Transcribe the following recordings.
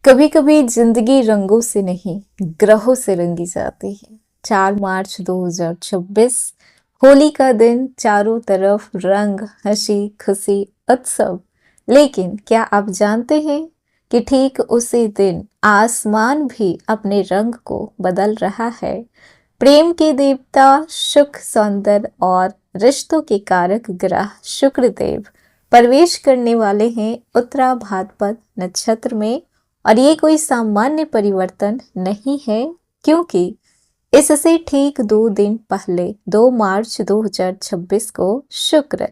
कभी कभी जिंदगी रंगों से नहीं ग्रहों से रंगी जाती है। 4 मार्च 2026 होली का दिन, चारों तरफ रंग, हंसी खुशी, उत्सव। लेकिन क्या आप जानते हैं कि ठीक उसी दिन आसमान भी अपने रंग को बदल रहा है। प्रेम के देवता सुख, सौंदर्य और रिश्तों के कारक ग्रह शुक्रदेव प्रवेश करने वाले हैं उत्तरा भाद्रपद नक्षत्र में। और ये कोई सामान्य परिवर्तन नहीं है, क्योंकि इससे ठीक 2 दिन पहले 2 मार्च 2026 को शुक्र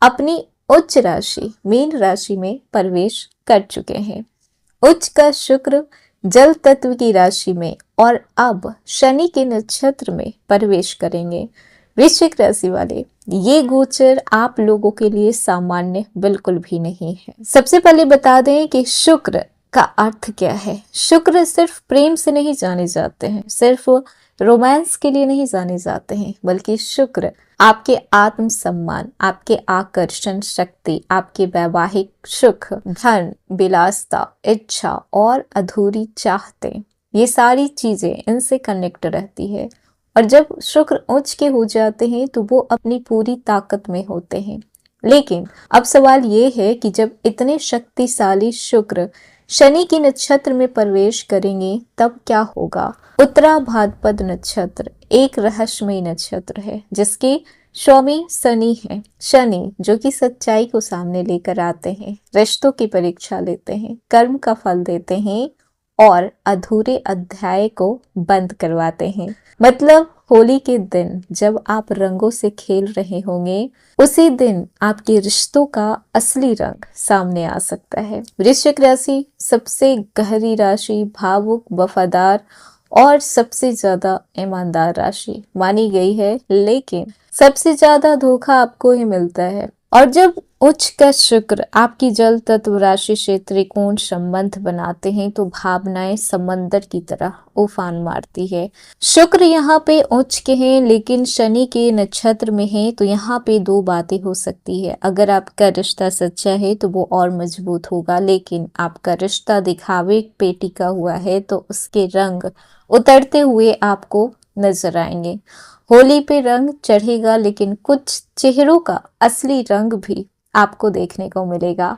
अपनी उच्च राशि मीन राशि में प्रवेश कर चुके हैं। उच्च का शुक्र जल तत्व की राशि में और अब शनि के नक्षत्र में प्रवेश करेंगे। वृश्चिक राशि वाले, ये गोचर आप लोगों के लिए सामान्य बिल्कुल भी नहीं है। सबसे पहले बता दें कि शुक्र का अर्थ क्या है। शुक्र सिर्फ प्रेम से नहीं जाने जाते हैं, सिर्फ रोमांस के लिए नहीं जाने जाते हैं, बल्कि शुक्र आपके आत्म सम्मान, आपके आकर्षण शक्ति, आपके वैवाहिक सुख, धन, विलासता, इच्छा और अधूरी चाहते, ये सारी चीजें इनसे कनेक्ट रहती है। और जब शुक्र उच्च के हो जाते हैं तो वो अपनी पूरी ताकत में होते हैं। लेकिन अब सवाल ये है कि जब इतने शक्तिशाली शुक्र शनि के नक्षत्र में प्रवेश करेंगे तब क्या होगा। उत्तरा भाद्रपद नक्षत्र एक रहस्यमय नक्षत्र है, जिसके स्वामी शनि है। शनि जो कि सच्चाई को सामने लेकर आते हैं, रिश्तों की परीक्षा लेते हैं, कर्म का फल देते हैं और अधूरे अध्याय को बंद करवाते हैं। मतलब होली के दिन जब आप रंगों से खेल रहे होंगे, उसी दिन आपके रिश्तों का असली रंग सामने आ सकता है। वृश्चिक राशि सबसे गहरी राशि, भावुक, वफादार और सबसे ज्यादा ईमानदार राशि मानी गई है, लेकिन सबसे ज्यादा धोखा आपको ही मिलता है। और जब उच्च का शुक्र आपकी जल तत्व राशि से त्रिकोण संबंध बनाते हैं तो भावनाएं समंदर की तरह उफान मारती है। शुक्र यहाँ पे उच्च के हैं, लेकिन शनि के नक्षत्र में है, तो यहाँ पे दो बातें हो सकती है। अगर आपका रिश्ता सच्चा है तो वो और मजबूत होगा, लेकिन आपका रिश्ता दिखावे पे टिका हुआ है तो उसके रंग उतरते हुए आपको नजर आएंगे। होली पे रंग चढ़ेगा, लेकिन कुछ चेहरों का असली रंग भी आपको देखने को मिलेगा।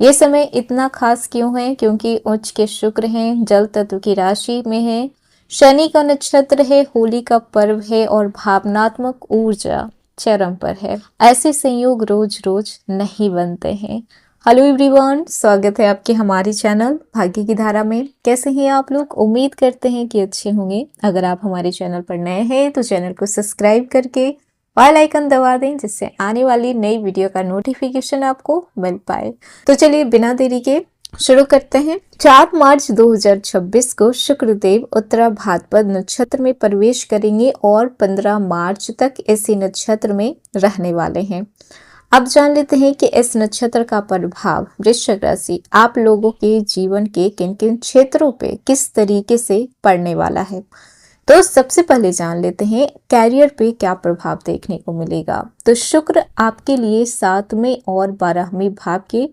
ये समय इतना खास क्यों है? क्योंकि उच्च के शुक्र हैं, जल तत्व की राशि में है, शनि का नक्षत्र है, होली का पर्व है और भावनात्मक ऊर्जा चरम पर है। ऐसे संयोग रोज रोज नहीं बनते हैं। हेलो एवरीवन, स्वागत है आपके हमारे चैनल भाग्य की धारा में। कैसे हैं आप लोग? उम्मीद करते हैं कि अच्छे होंगे। अगर आप हमारे चैनल पर नए हैं तो चैनल को सब्सक्राइब करके बेल आइकन दबा दें, जिससे आने वाली नई वीडियो का नोटिफिकेशन आपको मिल पाए। तो चलिए बिना देरी के शुरू करते हैं। 4 मार्च 2026 को शुक्रदेव उत्तरा भाद्रपद नक्षत्र में प्रवेश करेंगे और 15 मार्च तक इसी नक्षत्र में रहने वाले हैं। अब जान लेते हैं कि इस नक्षत्र का प्रभाव वृश्चिक राशि आप लोगों के जीवन के किन किन क्षेत्रों पे किस तरीके से पड़ने वाला है। तो सबसे पहले जान लेते हैं कैरियर पे क्या प्रभाव देखने को मिलेगा। तो शुक्र आपके लिए 7वें और 12वें भाव के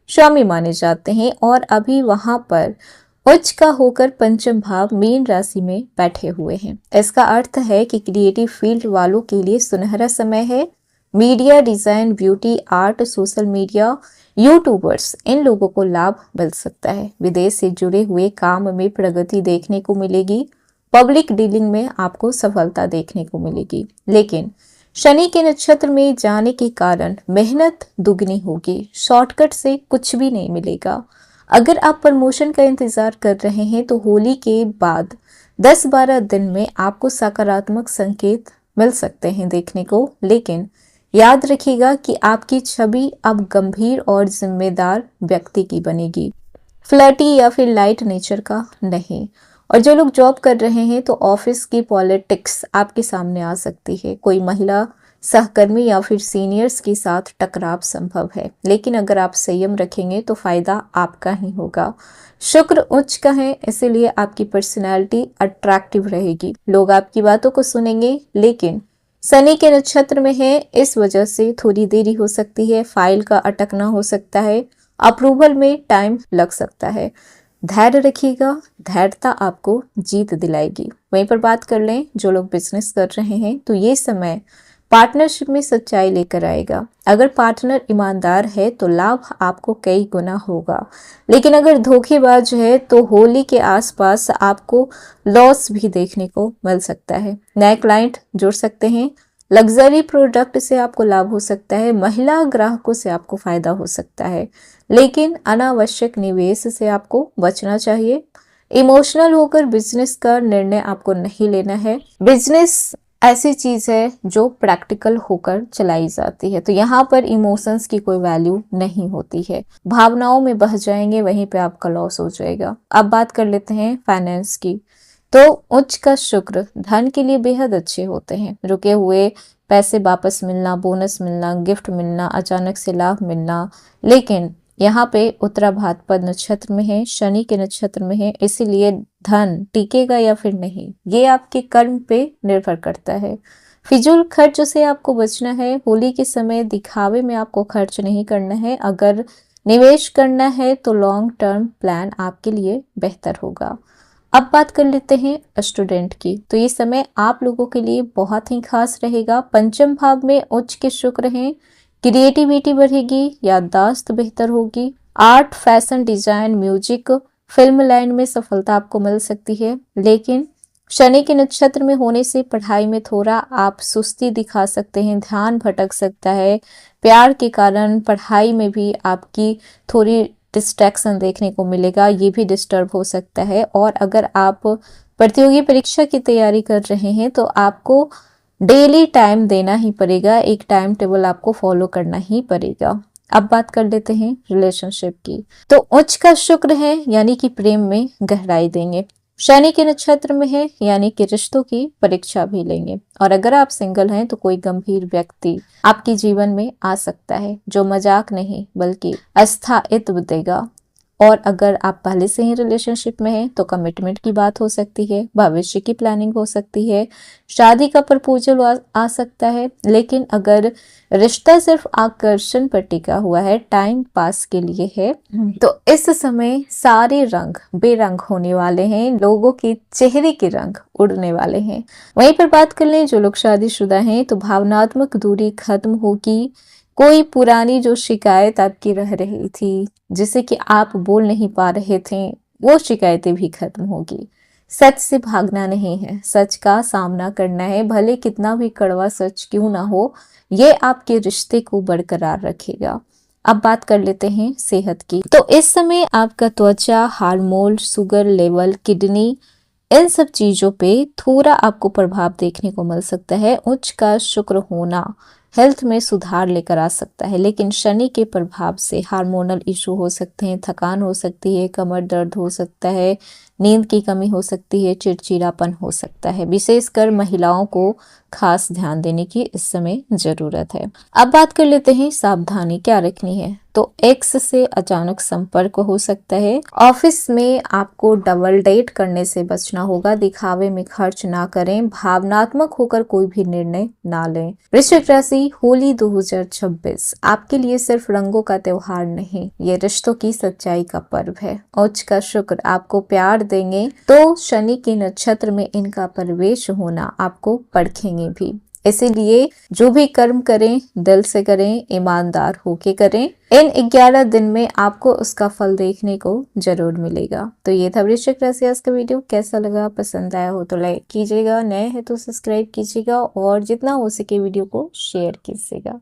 स्वामी माने जाते हैं और अभी वहां पर उच्च का होकर पंचम भाव मीन राशि में बैठे हुए हैं। इसका अर्थ है कि क्रिएटिव फील्ड वालों के लिए सुनहरा समय है। Media, design, beauty, art, social media, YouTubers, इन लोगों को लाभ मिल सकता है। विदेश से जुड़े हुए काम में प्रगति देखने को मिलेगी। पब्लिक डीलिंग में आपको सफलता देखने को मिलेगी। लेकिन शनि के नक्षत्र में जाने के कारण मेहनत दुगनी होगी। शॉर्टकट से कुछ भी नहीं मिलेगा। अगर आप प्रमोशन का इंतजार कर रहे हैं तो होली के बाद 10-12 दिन में आपको सकारात्मक संकेत मिल सकते हैं देखने को। लेकिन याद रखिएगा कि आपकी छवि अब गंभीर और जिम्मेदार व्यक्ति की बनेगी, फ्लर्टी या फिर लाइट नेचर का नहीं। और जो लोग जॉब कर रहे हैं तो ऑफिस की पॉलिटिक्स आपके सामने आ सकती है। कोई महिला सहकर्मी या फिर सीनियर्स के साथ टकराव संभव है, लेकिन अगर आप संयम रखेंगे तो फायदा आपका ही होगा। शुक्र उच्च का है, इसीलिए आपकी पर्सनैलिटी अट्रैक्टिव रहेगी। लोग आपकी बातों को सुनेंगे, लेकिन शनि के नक्षत्र में है, इस वजह से थोड़ी देरी हो सकती है। फाइल का अटकना हो सकता है, अप्रूवल में टाइम लग सकता है। धैर्य रखिएगा, धैर्यता आपको जीत दिलाएगी। वहीं पर बात कर लें जो लोग बिजनेस कर रहे हैं तो ये समय पार्टनरशिप में सच्चाई लेकर आएगा। अगर पार्टनर ईमानदार है तो लाभ आपको कई गुना होगा, लेकिन अगर धोखेबाज है तो होली के आसपास आपको लॉस भी देखने को मिल सकता है। नए क्लाइंट जुड़ सकते हैं, लग्जरी प्रोडक्ट से आपको लाभ हो सकता है, महिला ग्राहकों से आपको फायदा हो सकता है, लेकिन अनावश्यक निवेश से आपको बचना चाहिए। इमोशनल होकर बिजनेस का निर्णय आपको नहीं लेना है। बिजनेस ऐसी चीज है जो प्रैक्टिकल होकर चलाई जाती है, तो यहाँ पर इमोशंस की कोई वैल्यू नहीं होती है। भावनाओं में बह जाएंगे, वहीं पे आपका लॉस हो जाएगा। अब बात कर लेते हैं फाइनेंस की। तो उच्च का शुक्र धन के लिए बेहद अच्छे होते हैं। रुके हुए पैसे वापस मिलना, बोनस मिलना, गिफ्ट मिलना, अचानक से लाभ मिलना, लेकिन यहाँ पे उत्तरा भाद्रपद नक्षत्र में है, शनि के नक्षत्र में है, इसीलिए धन टिकेगा या फिर नहीं ये आपके कर्म पे निर्भर करता है। फिजूल खर्च से आपको बचना है। होली के समय दिखावे में आपको खर्च नहीं करना है। अगर निवेश करना है तो लॉन्ग टर्म प्लान आपके लिए बेहतर होगा। अब बात कर लेते हैं स्टूडेंट की। तो ये समय आप लोगों के लिए बहुत ही खास रहेगा। पंचम भाव में उच्च के शुक्र हैं, क्रिएटिविटी बढ़ेगी, याददाश्त बेहतर होगी। Art, fashion, design, music, film line में सफलता आपको मिल सकती है, लेकिन शनि के नक्षत्र में होने से पढ़ाई में थोड़ा आप सुस्ती दिखा सकते हैं, ध्यान भटक सकता है। प्यार के कारण पढ़ाई में भी आपकी थोड़ी डिस्ट्रैक्शन देखने को मिलेगा, ये भी डिस्टर्ब हो सकता है। और अगर आप प्रतियोगी परीक्षा की तैयारी कर रहे हैं तो आपको डेली टाइम देना ही पड़ेगा, एक टाइम टेबल आपको फॉलो करना ही पड़ेगा। अब बात कर लेते हैं रिलेशनशिप की। तो उच्च का शुक्र है यानी कि प्रेम में गहराई देंगे, शनि के नक्षत्र में है यानी कि रिश्तों की परीक्षा भी लेंगे। और अगर आप सिंगल हैं तो कोई गंभीर व्यक्ति आपके जीवन में आ सकता है जो मजाक नहीं बल्कि अस्थायित्व देगा। और अगर आप पहले से ही रिलेशनशिप में हैं तो कमिटमेंट की बात हो सकती है, भविष्य की प्लानिंग हो सकती है, शादी का प्रपोजल आ सकता है। लेकिन अगर रिश्ता सिर्फ आकर्षण पर टिका हुआ है, टाइम पास के लिए है, तो इस समय सारे रंग बेरंग होने वाले हैं, लोगों के चेहरे के रंग उड़ने वाले हैं। वहीं पर बात कर लें जो लोग शादीशुदा हैं तो भावनात्मक दूरी खत्म होगी। कोई पुरानी जो शिकायत आपकी रह रही थी, जिसे कि आप बोल नहीं पा रहे थे, वो शिकायतें भी खत्म होगी। सच से भागना नहीं है, सच का सामना करना है, भले कितना भी कड़वा सच क्यों ना हो, ये आपके रिश्ते को बरकरार रखेगा। अब बात कर लेते हैं सेहत की। तो इस समय आपका त्वचा, हार्मोन, शुगर लेवल, किडनी, इन सब चीजों पे थोड़ा आपको प्रभाव देखने को मिल सकता है। उच्च का शुक्र होना हेल्थ में सुधार लेकर आ सकता है, लेकिन शनि के प्रभाव से हार्मोनल इशू हो सकते हैं, थकान हो सकती है, कमर दर्द हो सकता है, नींद की कमी हो सकती है, चिड़चिड़ापन हो सकता है। विशेषकर महिलाओं को खास ध्यान देने की इस समय जरूरत है। अब बात कर लेते हैं सावधानी क्या रखनी है। तो एक्स से अचानक संपर्क हो सकता है। ऑफिस में आपको डबल डेट करने से बचना होगा। दिखावे में खर्च ना करें, भावनात्मक होकर कोई भी निर्णय ना लें। वृश्चिक राशि, होली 2026 आपके लिए सिर्फ रंगों का त्योहार नहीं, ये रिश्तों की सच्चाई का पर्व है। उच्च का शुक्र आपको प्यार देंगे तो शनि के नक्षत्र में इनका प्रवेश होना आपको परखेंगे भी। इसीलिए जो भी कर्म करें दिल से करें, ईमानदार होके करें। इन 11 दिन में आपको उसका फल देखने को जरूर मिलेगा। तो ये था वृश्चिक राशि आज का वीडियो। कैसा लगा, पसंद आया हो तो लाइक कीजिएगा, नए हैं तो सब्सक्राइब कीजिएगा और जितना हो सके वीडियो को शेयर कीजिएगा।